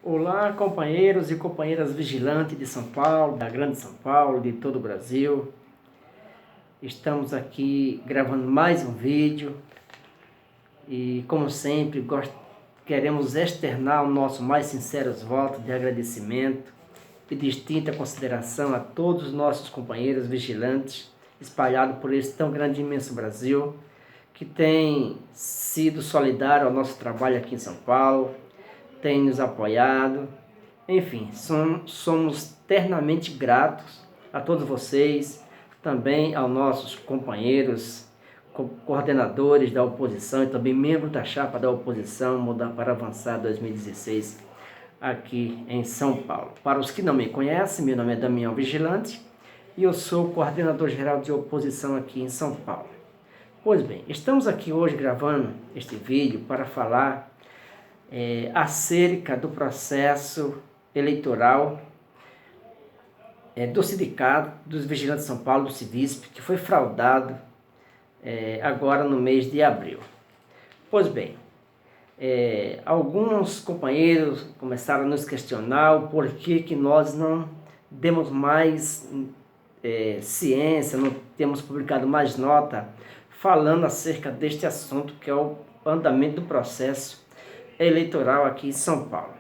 Olá, companheiros e companheiras vigilantes de São Paulo, da Grande São Paulo, de todo o Brasil. Estamos aqui gravando mais um vídeo e, como sempre, queremos externar o nosso mais sinceros votos de agradecimento e distinta consideração a todos os nossos companheiros vigilantes espalhados por esse tão grande e imenso Brasil, que tem sido solidário ao nosso trabalho aqui em São Paulo, tem nos apoiado. Enfim, somos eternamente gratos a todos vocês, também aos nossos companheiros, coordenadores da oposição e também membros da chapa da oposição Mudar para Avançar 2016 aqui em São Paulo. Para os que não me conhecem, meu nome é Damião Vigilante e eu sou coordenador geral de oposição aqui em São Paulo. Pois bem, estamos aqui hoje gravando este vídeo para falar acerca do processo eleitoral do Sindicato dos Vigilantes de São Paulo, do Civisp, que foi fraudado agora no mês de abril. Pois bem, alguns companheiros começaram a nos questionar o porquê que nós não demos mais ciência, não temos publicado mais nota falando acerca deste assunto, que é o andamento do processo eleitoral aqui em São Paulo.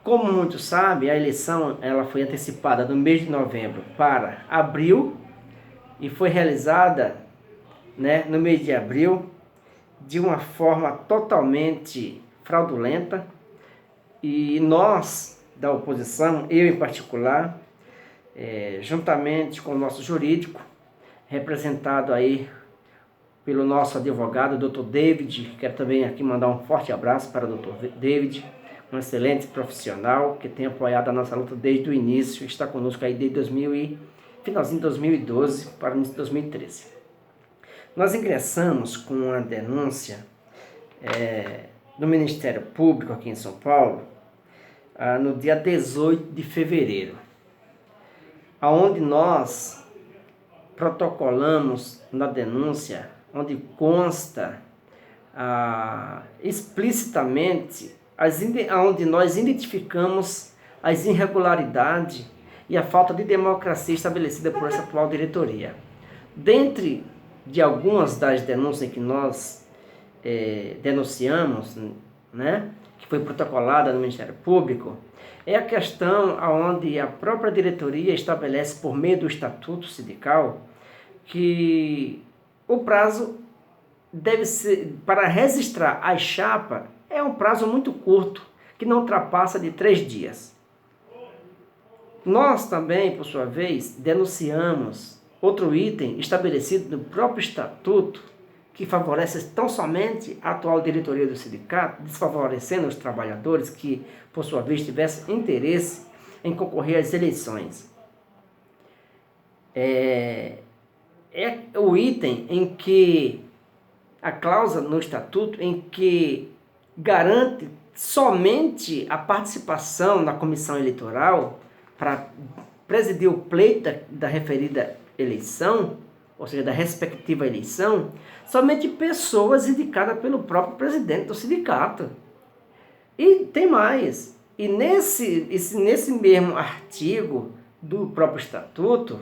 Como muitos sabem, a eleição ela foi antecipada do mês de novembro para abril e foi realizada, no mês de abril de uma forma totalmente fraudulenta, e nós da oposição, eu em particular, juntamente com o nosso jurídico, representado aí pelo nosso advogado, Dr. David, quero também aqui mandar um forte abraço para o Dr. David, um excelente profissional que tem apoiado a nossa luta desde o início, está conosco aí desde finalzinho de 2012 para o início de 2013. Nós ingressamos com uma denúncia do Ministério Público aqui em São Paulo no dia 18 de fevereiro, onde nós protocolamos na denúncia, onde consta explicitamente onde nós identificamos as irregularidades e a falta de democracia estabelecida por essa atual diretoria. Dentre de algumas das denúncias que nós denunciamos, que foi protocolada no Ministério Público, é a questão onde a própria diretoria estabelece, por meio do Estatuto Sindical, que o prazo deve ser, para registrar a chapa, é um prazo muito curto, que não ultrapassa de 3 dias. Nós também, por sua vez, denunciamos outro item estabelecido no próprio Estatuto, que favorece tão somente a atual diretoria do sindicato, desfavorecendo os trabalhadores que, por sua vez, tivessem interesse em concorrer às eleições. É o item em que a cláusula no Estatuto em que garante somente a participação na comissão eleitoral para presidir o pleito da referida eleição, ou seja, da respectiva eleição, somente pessoas indicadas pelo próprio presidente do sindicato. E tem mais, e nesse mesmo artigo do próprio Estatuto,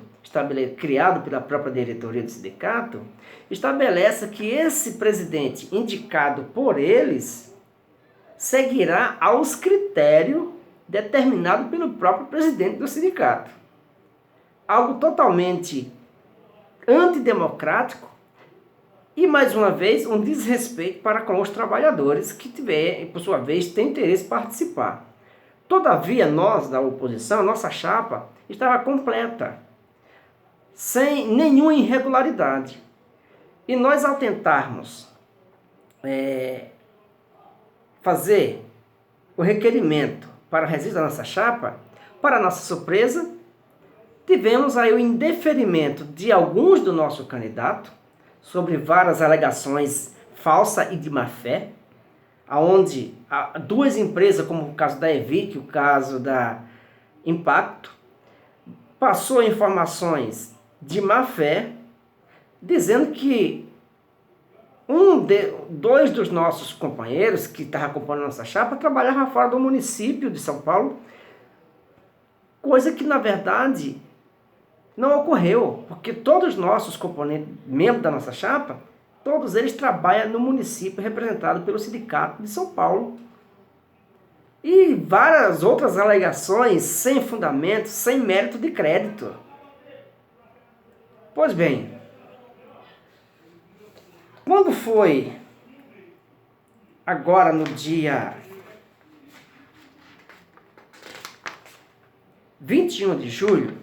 criado pela própria diretoria do sindicato, estabelece que esse presidente indicado por eles seguirá aos critérios determinados pelo próprio presidente do sindicato. Algo totalmente antidemocrático e, mais uma vez, um desrespeito para com os trabalhadores que por sua vez, têm interesse em participar. Todavia, nós da oposição, nossa chapa estava completa, sem nenhuma irregularidade. E nós, ao tentarmos fazer o requerimento para registro da nossa chapa, para nossa surpresa, tivemos aí o indeferimento de alguns do nosso candidato sobre várias alegações falsas e de má-fé, onde duas empresas, como o caso da Evic, o caso da Impacto, passou informações de má-fé, dizendo que Dois dos nossos companheiros que estavam acompanhando nossa chapa trabalhavam fora do município de São Paulo, coisa que na verdade não ocorreu, porque todos os nossos componentes, membros da nossa chapa, todos eles trabalham no município representado pelo Sindicato de São Paulo. E várias outras alegações sem fundamento, sem mérito de crédito. Pois bem, quando foi agora no dia 21 de julho,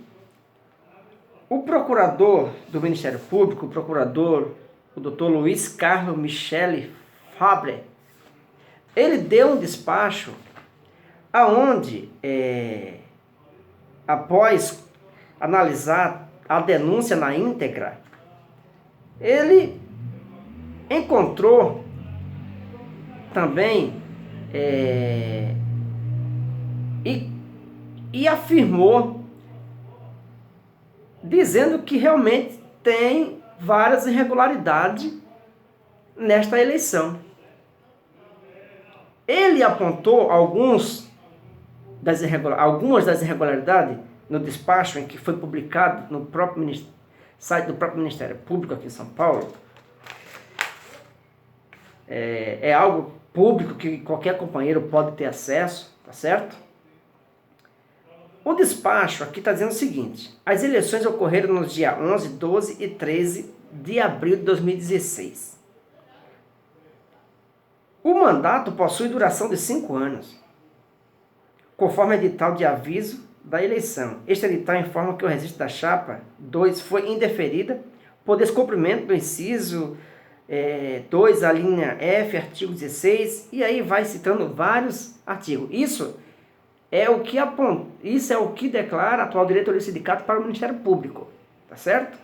o procurador do Ministério Público, o doutor Luiz Carlos Michele Fabre, ele deu um despacho aonde, após analisar a denúncia na íntegra, ele encontrou também e afirmou, dizendo que realmente tem várias irregularidades nesta eleição. Ele apontou algumas das irregularidades no despacho em que foi publicado no próprio site do próprio Ministério Público aqui em São Paulo. É algo público que qualquer companheiro pode ter acesso, tá certo? O despacho aqui está dizendo o seguinte: as eleições ocorreram nos dias 11, 12 e 13 de abril de 2016. O mandato possui duração de 5 anos, conforme edital de aviso da eleição. Este edital informa que o registro da chapa 2 foi indeferida por descumprimento do inciso 2, a linha F, artigo 16, e aí vai citando vários artigos. Isso é o que declara a atual diretoria do sindicato para o Ministério Público, tá certo?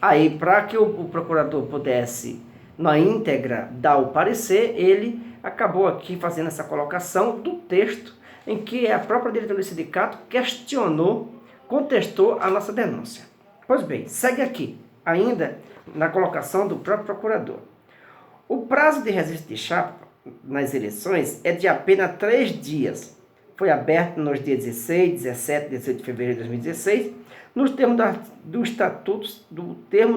Aí, para que o procurador pudesse, na íntegra, dar o parecer, ele acabou aqui fazendo essa colocação do texto em que a própria diretoria do sindicato contestou a nossa denúncia. Pois bem, segue aqui, ainda na colocação do próprio procurador. O prazo de registro de chapa nas eleições é de apenas 3 dias. Foi aberto nos dias 16, 17 e 18 de fevereiro de 2016, nos termos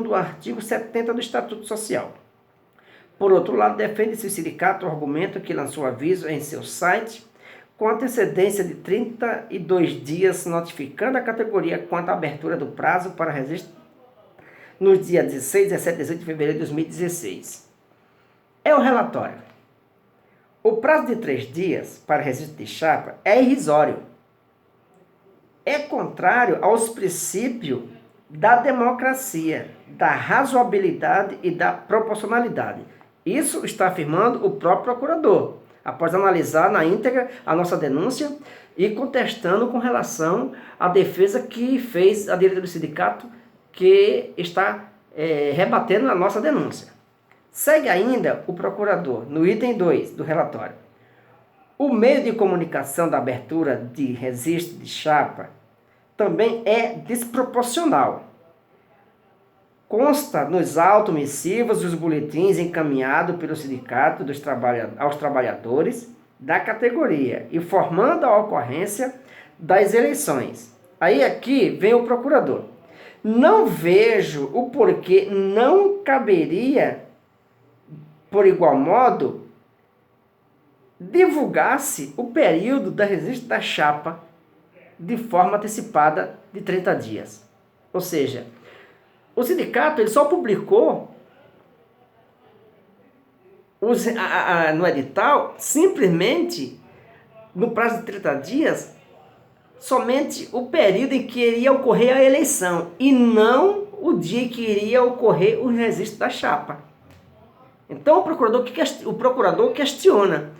do artigo 70 do Estatuto Social. Por outro lado, defende-se o sindicato o argumento que lançou aviso em seu site com antecedência de 32 dias, notificando a categoria quanto à abertura do prazo para registro nos dias 16, 17 e 18 de fevereiro de 2016. É o relatório. O prazo de 3 dias para registro de chapa é irrisório. É contrário aos princípios da democracia, da razoabilidade e da proporcionalidade. Isso está afirmando o próprio procurador, após analisar na íntegra a nossa denúncia e contestando com relação à defesa que fez a diretoria do sindicato, que está rebatendo a nossa denúncia. Segue ainda o procurador, no item 2 do relatório. O meio de comunicação da abertura de registro de chapa também é desproporcional. Consta nos autos missivos e os boletins encaminhados pelo sindicato aos trabalhadores da categoria, informando a ocorrência das eleições. Aí aqui vem o procurador. Não vejo o porquê não caberia, por igual modo, divulgasse o período da registro da chapa de forma antecipada de 30 dias. Ou seja, o sindicato ele só publicou no edital, simplesmente, no prazo de 30 dias, somente o período em que iria ocorrer a eleição, e não o dia em que iria ocorrer o registro da chapa. Então o procurador questiona,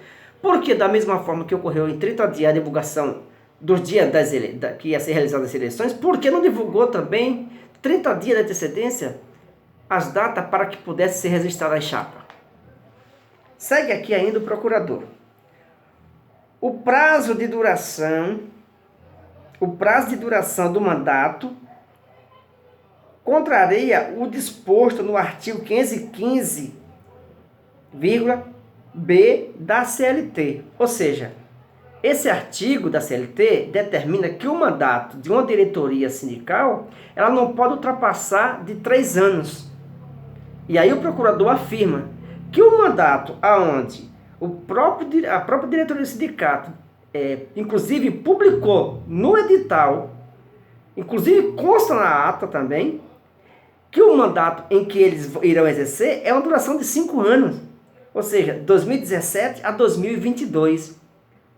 porque da mesma forma que ocorreu em 30 dias a divulgação dos dias que ia ser realizadas as eleições, por que não divulgou também 30 dias de antecedência as datas para que pudesse ser registrada a chapa? Segue aqui ainda o procurador. O prazo de duração do mandato contraria o disposto no artigo 515 B da CLT. Ou seja, esse artigo da CLT determina que o mandato de uma diretoria sindical ela não pode ultrapassar de 3 anos. E aí o procurador afirma que o mandato aonde a própria diretoria do sindicato, inclusive publicou no edital, inclusive consta na ata também, que o mandato em que eles irão exercer é uma duração de 5 anos, ou seja, 2017 a 2022.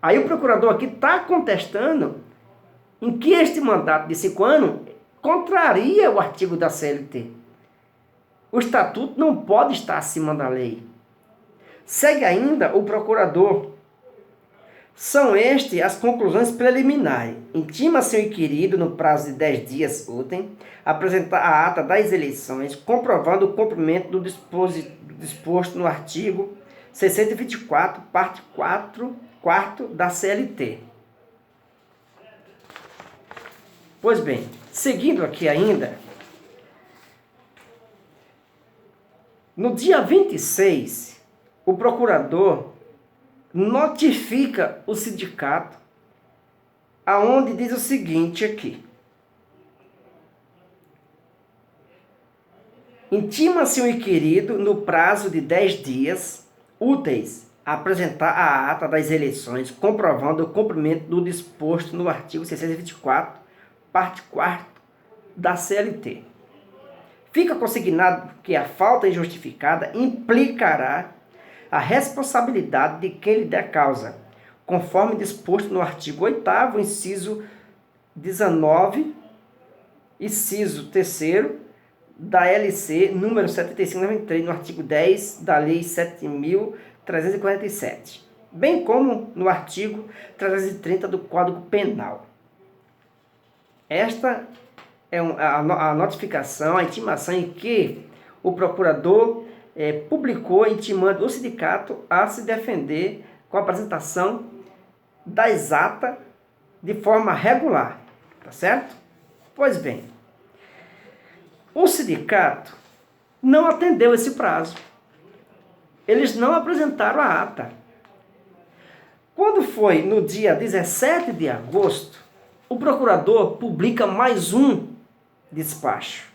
Aí o procurador aqui está contestando em que este mandato de 5 anos contraria o artigo da CLT. O estatuto não pode estar acima da lei. Segue ainda o procurador. São estas as conclusões preliminares. Intima-se o inquirido, no prazo de 10 dias úteis, apresentar a ata das eleições, comprovando o cumprimento do disposto no artigo 624, parte 4 da CLT. Pois bem, seguindo aqui ainda, no dia 26, o procurador notifica o sindicato, aonde diz o seguinte aqui: intima-se o inquirido, no prazo de 10 dias úteis, a apresentar a ata das eleições, comprovando o cumprimento do disposto no artigo 624, parte 4 da CLT. Fica consignado que a falta injustificada implicará a responsabilidade de quem lhe der causa, conforme disposto no artigo 8º, inciso 19, inciso 3º, da LC número 7593, no artigo 10 da Lei 7.347, bem como no artigo 330 do Código Penal. Esta é a notificação, a intimação em que o procurador publicou, intimando o sindicato a se defender com a apresentação das atas de forma regular, tá certo? Pois bem, o sindicato não atendeu esse prazo. Eles não apresentaram a ata. Quando foi no dia 17 de agosto, o procurador publica mais um despacho.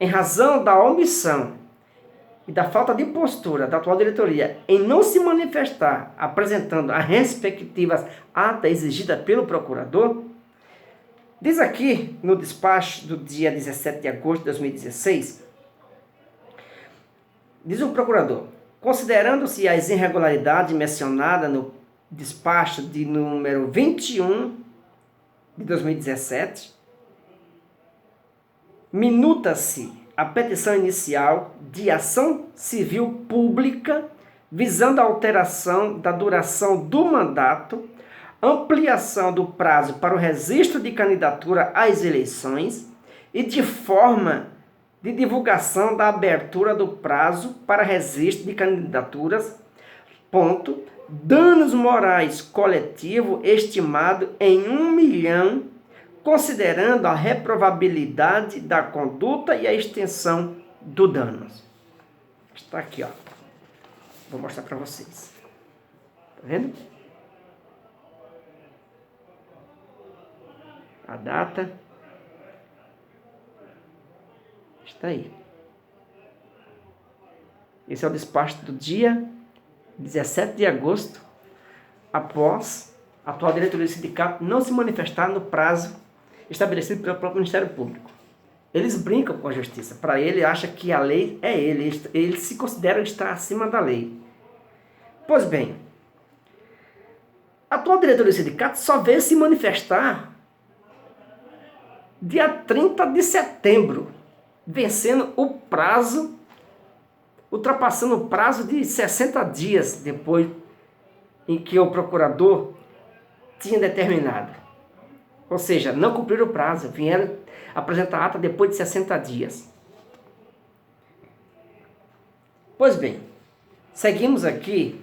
Em razão da omissão e da falta de postura da atual diretoria em não se manifestar apresentando as respectivas atas exigidas pelo procurador, diz aqui no despacho do dia 17 de agosto de 2016, diz o procurador: considerando-se as irregularidades mencionadas no despacho de número 21 de 2017, minuta-se a petição inicial de ação civil pública visando a alteração da duração do mandato, ampliação do prazo para o registro de candidatura às eleições e de forma de divulgação da abertura do prazo para registro de candidaturas, danos morais coletivo estimado em 1 milhão, considerando a reprovabilidade da conduta e a extensão do dano. Está aqui, ó. Vou mostrar para vocês. Tá vendo? A data está aí. Esse é o despacho do dia 17 de agosto, após a atual diretoria do sindicato não se manifestar no prazo estabelecido pelo próprio Ministério Público. Eles brincam com a justiça. Para ele, acha que a lei é ele. Eles se consideram estar acima da lei. Pois bem, a atual diretoria do sindicato só veio se manifestar dia 30 de setembro, vencendo o prazo, ultrapassando o prazo de 60 dias depois em que o procurador tinha determinado. Ou seja, não cumpriram o prazo, vieram apresentar a ata depois de 60 dias. Pois bem, seguimos aqui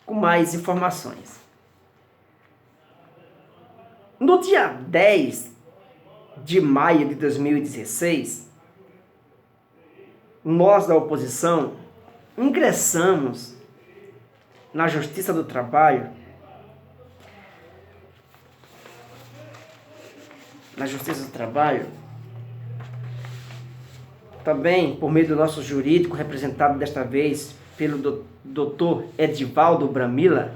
com mais informações. No dia 10 de maio de 2016, nós da oposição ingressamos na Justiça do Trabalho, também por meio do nosso jurídico, representado desta vez pelo Dr. Edivaldo Bramila,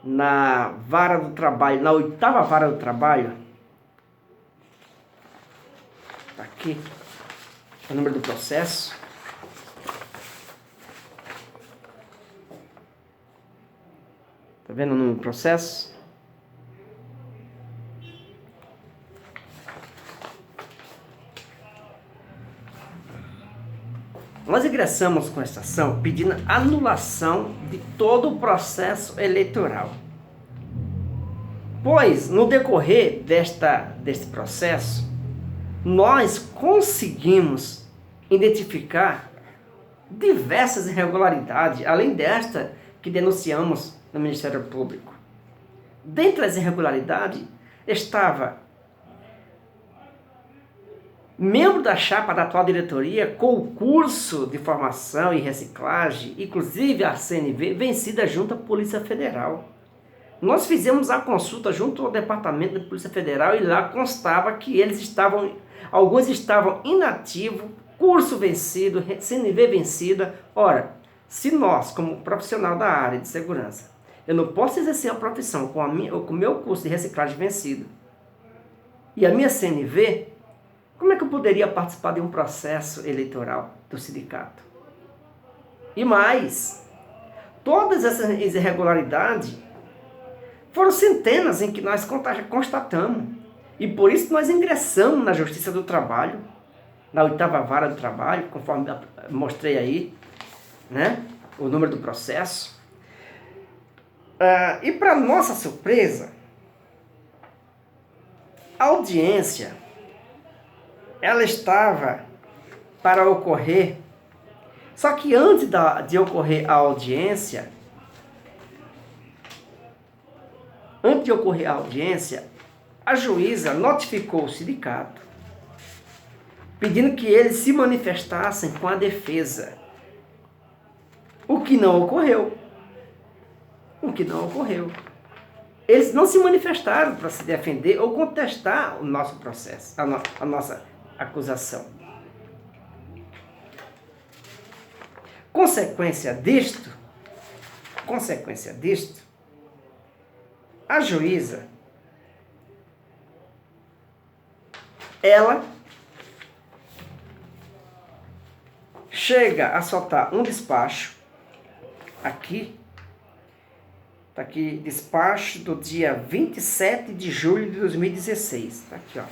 na vara do trabalho, na 8ª vara do trabalho. Está aqui o número do processo. Está vendo o número do processo? Nós ingressamos com esta ação pedindo anulação de todo o processo eleitoral. Pois, no decorrer deste processo, nós conseguimos identificar diversas irregularidades, além desta que denunciamos no Ministério Público. Dentre as irregularidades estava membro da chapa da atual diretoria com o curso de formação e reciclagem, inclusive a CNV, vencida junto à Polícia Federal. Nós fizemos a consulta junto ao Departamento da Polícia Federal e lá constava que alguns estavam inativos, curso vencido, CNV vencida. Ora, se nós, como profissional da área de segurança, eu não posso exercer a profissão com o meu curso de reciclagem vencido e a minha CNV, como é que eu poderia participar de um processo eleitoral do sindicato? E mais, todas essas irregularidades foram centenas em que nós constatamos. E por isso nós ingressamos na Justiça do Trabalho, na 8ª vara do trabalho, conforme mostrei aí, né, o número do processo. E para nossa surpresa, a audiência ela estava para ocorrer, só que antes de ocorrer a audiência, a juíza notificou o sindicato, pedindo que eles se manifestassem com a defesa, o que não ocorreu. Eles não se manifestaram para se defender ou contestar o nosso processo, a nossa acusação. Consequência disto, a juíza, ela chega a soltar um despacho, aqui, está aqui, despacho do dia 27 de julho de 2016, está aqui, ó.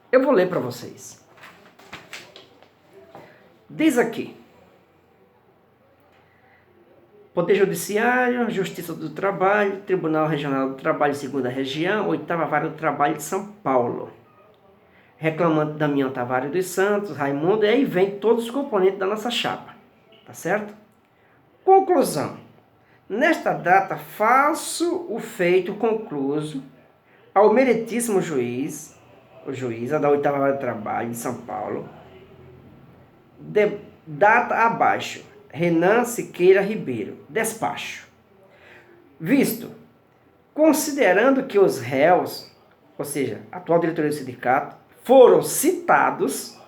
Eu vou ler para vocês. Diz aqui: Poder Judiciário, Justiça do Trabalho, Tribunal Regional do Trabalho, 2ª Região, 8ª Vara do Trabalho de São Paulo. Reclamante Damião Tavares dos Santos, Raimundo, e aí vem todos os componentes da nossa chapa. Tá certo? Conclusão. Nesta data, faço o feito concluso ao meritíssimo juiz, o juíza da 8ª Vara do Trabalho de São Paulo, data abaixo, Renan Siqueira Ribeiro, despacho. Visto, considerando que os réus, ou seja, a atual diretoria do sindicato, foram citados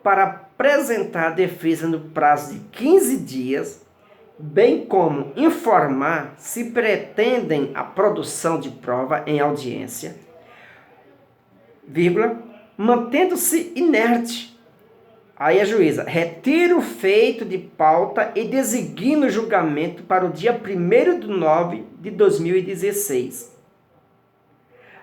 para apresentar a defesa no prazo de 15 dias, bem como informar se pretendem a produção de prova em audiência, mantendo-se inerte. Aí a juíza retira o feito de pauta e designa o julgamento para o dia 1º de 9 de 2016.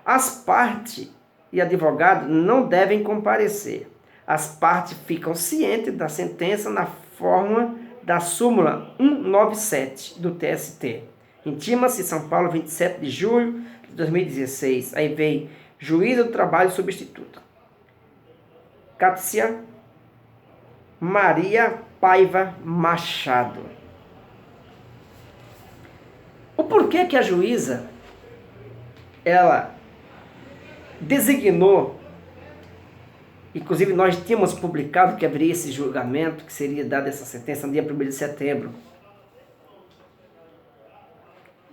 As partes e advogado não devem comparecer. As partes ficam cientes da sentença na forma da súmula 197 do TST. Intima-se São Paulo, 27 de julho de 2016. Aí vem Juíza do Trabalho Substituto. Cátia Maria Paiva Machado. O porquê que a juíza ela designou, inclusive nós tínhamos publicado que haveria esse julgamento, que seria dada essa sentença no dia 1º de setembro,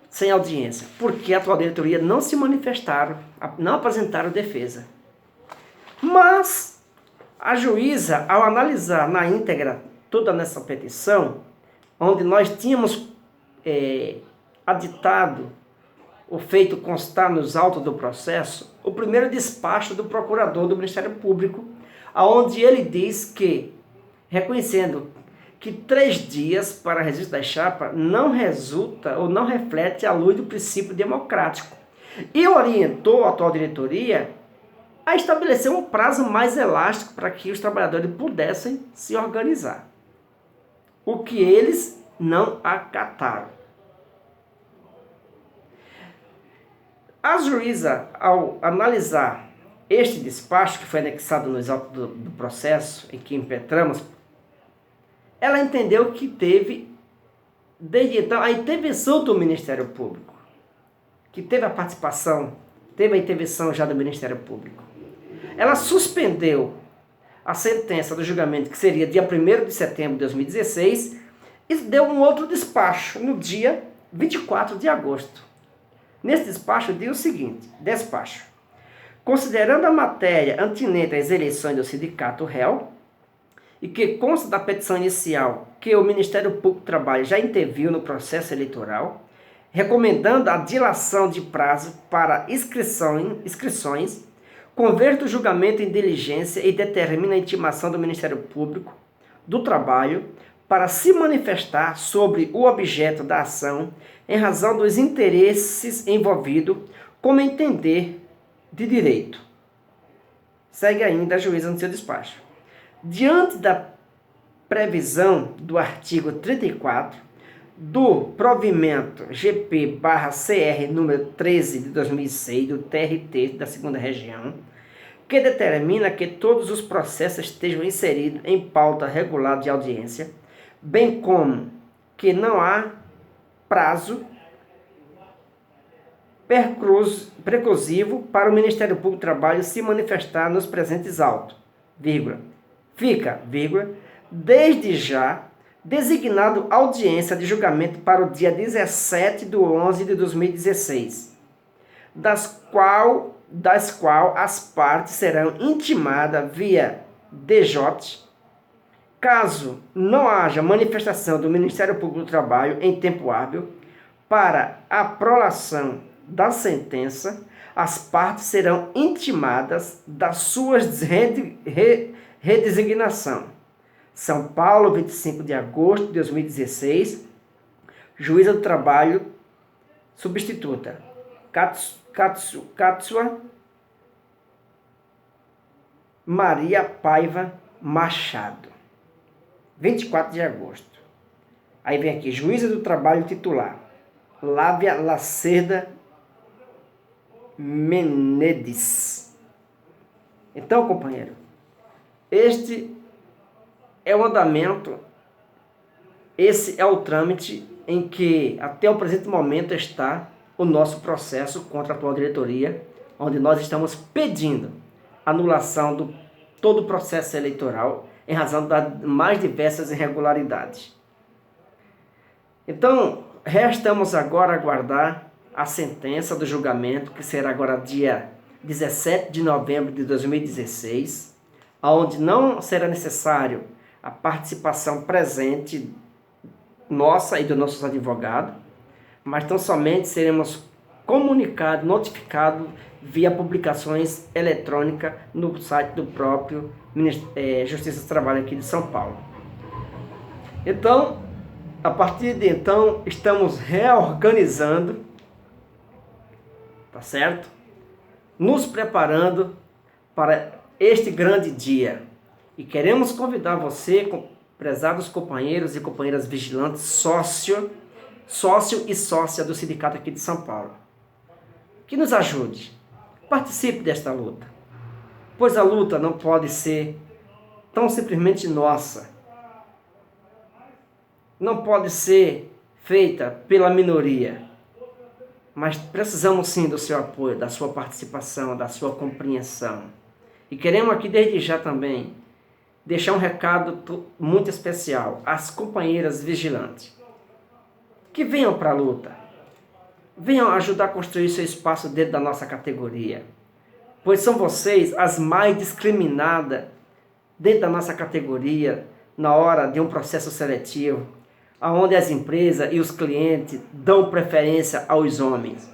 sem audiência, porque a atual diretoria não se manifestaram, não apresentaram defesa. Mas a juíza, ao analisar na íntegra toda nessa petição, onde nós tínhamos aditado o feito constar nos autos do processo, o primeiro despacho do procurador do Ministério Público, onde ele diz que, reconhecendo que 3 dias para registro da chapa não resulta ou não reflete à luz do princípio democrático, e orientou a atual diretoria a estabelecer um prazo mais elástico para que os trabalhadores pudessem se organizar, o que eles não acataram. A juíza, ao analisar este despacho, que foi anexado nos autos do processo em que impetramos, ela entendeu que teve, desde então, a intervenção do Ministério Público, que teve a participação, teve a intervenção já do Ministério Público. Ela suspendeu a sentença do julgamento, que seria dia 1º de setembro de 2016, e deu um outro despacho no dia 24 de agosto. Nesse despacho diz o seguinte: despacho. Considerando a matéria antinente às eleições do sindicato réu, e que consta da petição inicial que o Ministério Público do Trabalho já interviu no processo eleitoral, recomendando a dilação de prazo para inscrições, converte o julgamento em diligência e determina a intimação do Ministério Público do Trabalho para se manifestar sobre o objeto da ação em razão dos interesses envolvidos, como entender de direito. Segue ainda a juíza no seu despacho. Diante da previsão do artigo 34 do provimento GP/CR número 13 de 2006 do TRT da 2ª Região, que determina que todos os processos estejam inseridos em pauta regular de audiência, bem como que não há prazo preclusivo para o Ministério Público do Trabalho se manifestar nos presentes autos, fica, desde já designado audiência de julgamento para o dia 17 de 11 de 2016, das qual as partes serão intimadas via DJ, caso não haja manifestação do Ministério Público do Trabalho em tempo hábil para a prolação da sentença, as partes serão intimadas das suas redesignação. São Paulo, 25 de agosto de 2016, Juíza do Trabalho substituta, Katsua Maria Paiva Machado, 24 de agosto. Aí vem aqui, Juíza do Trabalho titular, Lávia Lacerda Menedes. Então, companheiro, este é o andamento, esse é o trâmite em que até o presente momento está o nosso processo contra a atual diretoria, onde nós estamos pedindo anulação de todo o processo eleitoral em razão das mais diversas irregularidades. Então, restamos agora a aguardar a sentença do julgamento, que será agora dia 17 de novembro de 2016, onde não será necessário a participação presente nossa e dos nossos advogados, mas tão somente seremos comunicados, notificados via publicações eletrônicas no site do próprio Justiça do Trabalho aqui de São Paulo. Então, a partir de então, estamos reorganizando, tá certo? Nos preparando para este grande dia. E queremos convidar você, prezados companheiros e companheiras vigilantes, sócio e sócia do sindicato aqui de São Paulo, que nos ajude. Participe desta luta, pois a luta não pode ser tão simplesmente nossa. Não pode ser feita pela minoria. mas precisamos sim do seu apoio, da sua participação, da sua compreensão. E queremos aqui desde já também deixar um recado muito especial às companheiras vigilantes, que venham para a luta, venham ajudar a construir seu espaço dentro da nossa categoria, pois são vocês as mais discriminadas dentro da nossa categoria na hora de um processo seletivo, onde as empresas e os clientes dão preferência aos homens,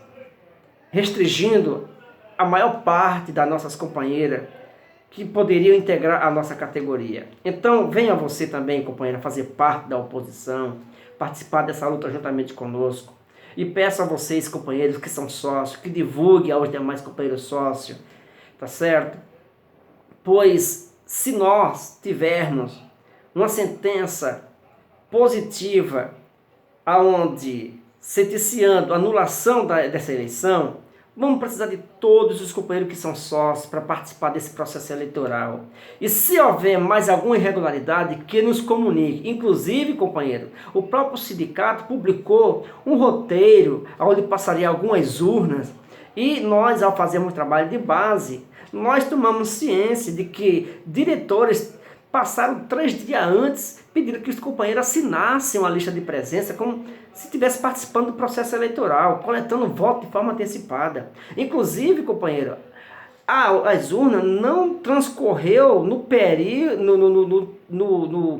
restringindo a maior parte das nossas companheiras que poderiam integrar a nossa categoria. Então, venha você também, companheira, fazer parte da oposição, participar dessa luta juntamente conosco. E peço a vocês, companheiros que são sócios, que divulguem aos demais companheiros sócios, tá certo? Pois, se nós tivermos uma sentença positiva, aonde sentenciando a anulação dessa eleição, vamos precisar de todos os companheiros que são sócios para participar desse processo eleitoral. E se houver mais alguma irregularidade, que nos comunique. Inclusive, companheiro, o próprio sindicato publicou um roteiro onde passaria algumas urnas e nós, ao fazermos trabalho de base, nós tomamos ciência de que diretores passaram 3 dias antes pedindo que os companheiros assinassem uma lista de presença como se estivesse participando do processo eleitoral, coletando voto de forma antecipada. Inclusive, companheiro, as urnas não transcorreu no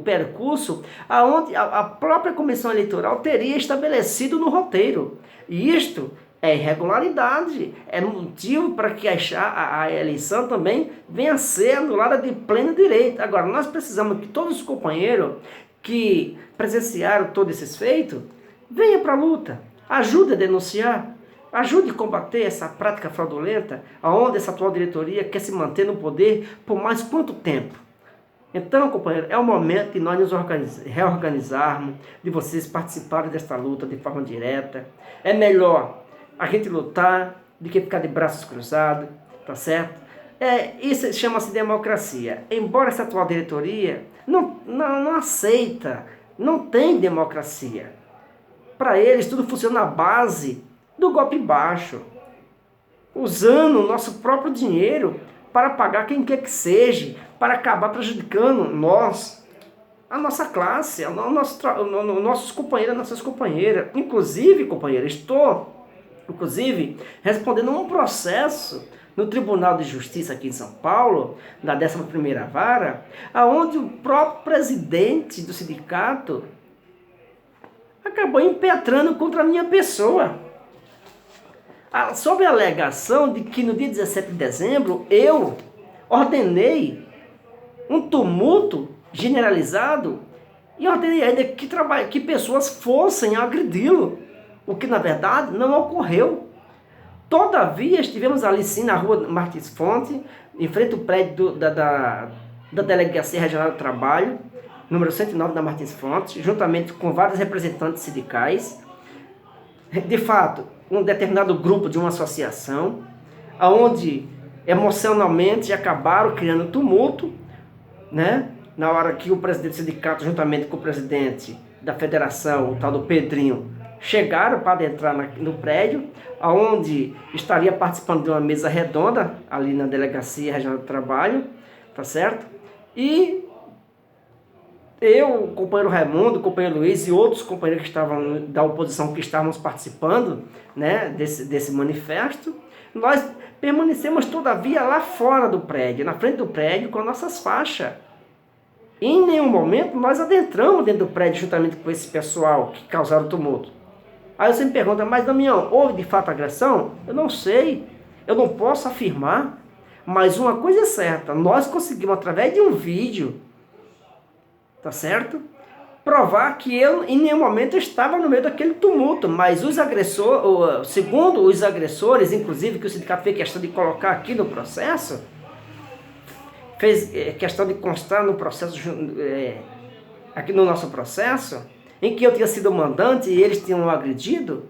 percurso aonde a própria comissão eleitoral teria estabelecido no roteiro. E isto é irregularidade, é motivo para que a eleição também venha a ser anulada de pleno direito. Agora, nós precisamos que todos os companheiros que presenciaram todos esses feitos venham para a luta, ajude a denunciar, ajude a combater essa prática fraudulenta, onde essa atual diretoria quer se manter no poder por mais quanto tempo. Então, companheiro, é o momento de nós nos reorganizarmos, de vocês participarem desta luta de forma direta. É melhor a gente lutar do que ficar de braços cruzados, tá certo? Isso chama-se democracia. Embora essa atual diretoria não aceita, não tem democracia. Para eles tudo funciona na base do golpe baixo, usando o nosso próprio dinheiro para pagar quem quer que seja, para acabar prejudicando nós, a nossa classe, nossos companheiros, nossas companheiras. Inclusive, companheira, estou respondendo a um processo no Tribunal de Justiça aqui em São Paulo, da 11ª Vara, onde o próprio presidente do sindicato acabou impetrando contra a minha pessoa, sob a alegação de que no dia 17 de dezembro eu ordenei um tumulto generalizado e ordenei ainda que pessoas fossem agredi-lo, o que na verdade não ocorreu. Todavia estivemos ali sim na rua Martins Fonte, em frente ao prédio da Delegacia Regional do Trabalho, número 109 da Martins Fonte, juntamente com vários representantes sindicais. De fato, um determinado grupo de uma associação, onde emocionalmente acabaram criando tumulto, né? Na hora que o presidente do sindicato, juntamente com o presidente da federação, o tal do Pedrinho, chegaram para entrar no prédio, onde estaria participando de uma mesa redonda, ali na Delegacia Regional do Trabalho, tá certo? E eu, o companheiro Raimundo, o companheiro Luiz e outros companheiros que estavam da oposição que estávamos participando, né, desse manifesto, nós permanecemos todavia lá fora do prédio, na frente do prédio, com nossas faixas. E em nenhum momento nós adentramos dentro do prédio juntamente com esse pessoal que causaram o tumulto. Aí você me pergunta, mas Damião, houve de fato agressão? Eu não sei, eu não posso afirmar, mas uma coisa é certa, nós conseguimos através de um vídeo, tá certo? Provar que eu em nenhum momento estava no meio daquele tumulto, mas os agressores, segundo os agressores, inclusive que o sindicato fez questão de colocar aqui no processo, fez questão de constar no processo, aqui no nosso processo, em que eu tinha sido o mandante e eles tinham agredido.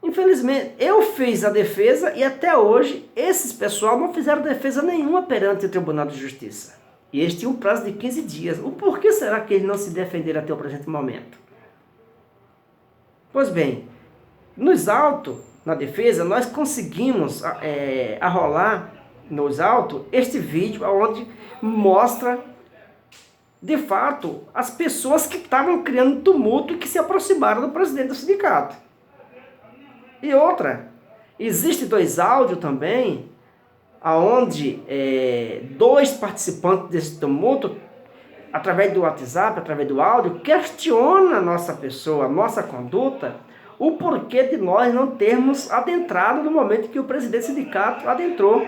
Infelizmente, eu fiz a defesa e até hoje esses pessoal não fizeram defesa nenhuma perante o Tribunal de Justiça. E eles tinham um prazo de 15 dias. O porquê será que eles não se defenderam até o presente momento? Pois bem, nos autos, na defesa, nós conseguimos arrolar nos autos este vídeo onde mostra, de fato, as pessoas que estavam criando tumulto e que se aproximaram do presidente do sindicato. E outra, existe 2 áudios também, onde 2 participantes desse tumulto, através do WhatsApp, através do áudio, questiona a nossa pessoa, a nossa conduta, o porquê de nós não termos adentrado no momento que o presidente do sindicato adentrou.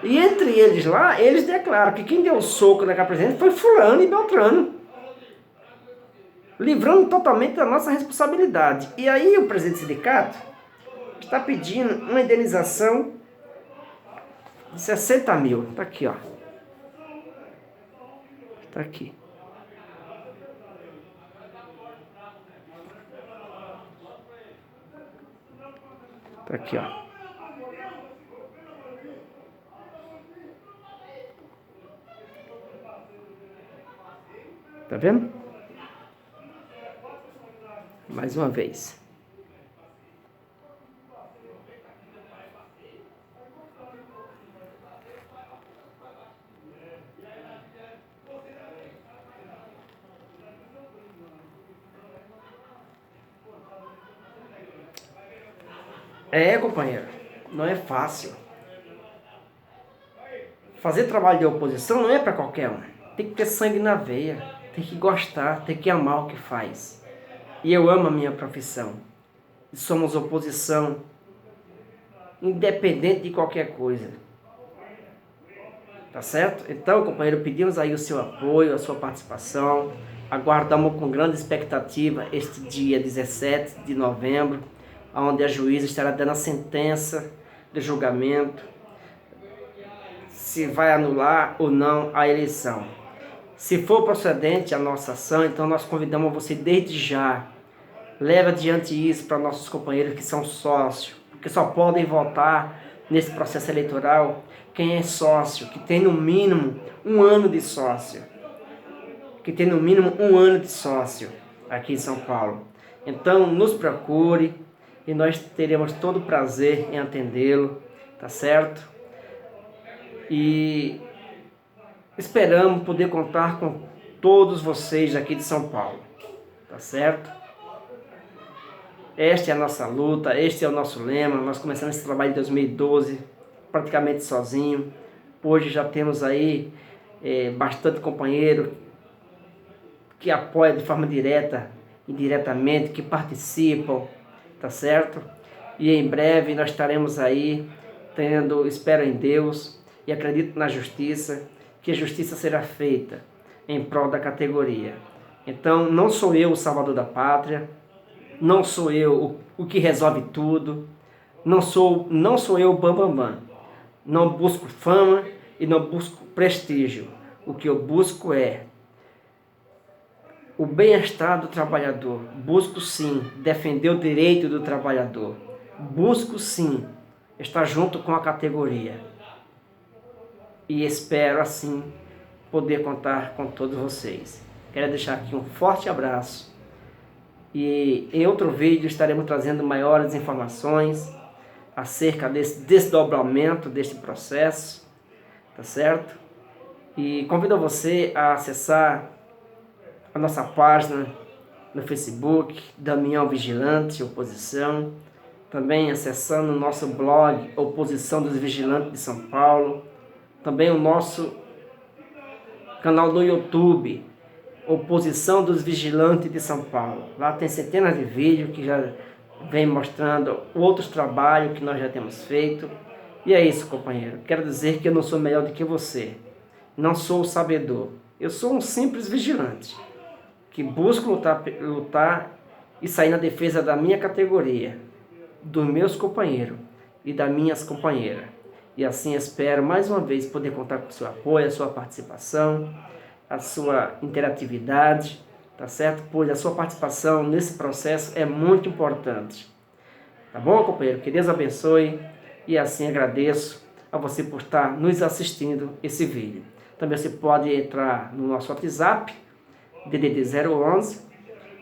E entre eles lá, eles declaram que quem deu o soco naquela presidente foi fulano e beltrano, livrando totalmente da nossa responsabilidade. E aí o presidente do sindicato está pedindo uma indenização de 60 mil. Está aqui, ó. Está aqui. Está aqui, ó. Tá vendo? Mais uma vez. Companheiro, não é fácil. Fazer trabalho de oposição não é para qualquer um. Tem que ter sangue na veia, tem que gostar, tem que amar o que faz. E eu amo a minha profissão. E somos oposição, independente de qualquer coisa. Tá certo? Então, companheiro, pedimos aí o seu apoio, a sua participação. Aguardamos com grande expectativa este dia 17 de novembro, onde a juíza estará dando a sentença de julgamento, se vai anular ou não a eleição. Se for procedente a nossa ação, então nós convidamos você desde já, leve adiante isso para nossos companheiros que são sócios, porque só podem votar nesse processo eleitoral quem é sócio, que tem no mínimo 1 ano de sócio, aqui em São Paulo. Então nos procure e nós teremos todo o prazer em atendê-lo, tá certo? E esperamos poder contar com todos vocês aqui de São Paulo, tá certo? Esta é a nossa luta, este é o nosso lema. Nós começamos esse trabalho em 2012, praticamente sozinho. Hoje já temos aí bastante companheiro que apoia de forma direta, indiretamente, que participam, tá certo? E em breve nós estaremos aí espero em Deus e acredito na justiça, que a justiça será feita em prol da categoria. Então não sou eu o salvador da pátria, não sou eu o que resolve tudo, não sou eu o bambambam. Não busco fama e não busco prestígio. O que eu busco é o bem-estar do trabalhador. Busco sim defender o direito do trabalhador. Busco sim estar junto com a categoria. E espero assim poder contar com todos vocês. Quero deixar aqui um forte abraço. E em outro vídeo estaremos trazendo maiores informações acerca desse desdobramento deste processo, tá certo? E convido você a acessar a nossa página no Facebook, Damião Vigilante Oposição, também acessando o nosso blog Oposição dos Vigilantes de São Paulo, também o nosso canal no YouTube, Oposição dos Vigilantes de São Paulo. Lá tem centenas de vídeos que já vem mostrando outros trabalhos que nós já temos feito. E é isso, companheiro. Quero dizer que eu não sou melhor do que você. Não sou o sabedor. Eu sou um simples vigilante que busco lutar e sair na defesa da minha categoria, dos meus companheiros e das minhas companheiras. E assim espero mais uma vez poder contar com o seu apoio, a sua participação, a sua interatividade, tá certo? Pois a sua participação nesse processo é muito importante. Tá bom, companheiro? Que Deus abençoe e assim agradeço a você por estar nos assistindo esse vídeo. Também você pode entrar no nosso WhatsApp, DDD 011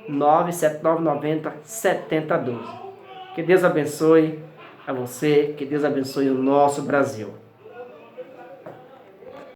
97990 7012. Que Deus abençoe a você, que Deus abençoe o nosso Brasil.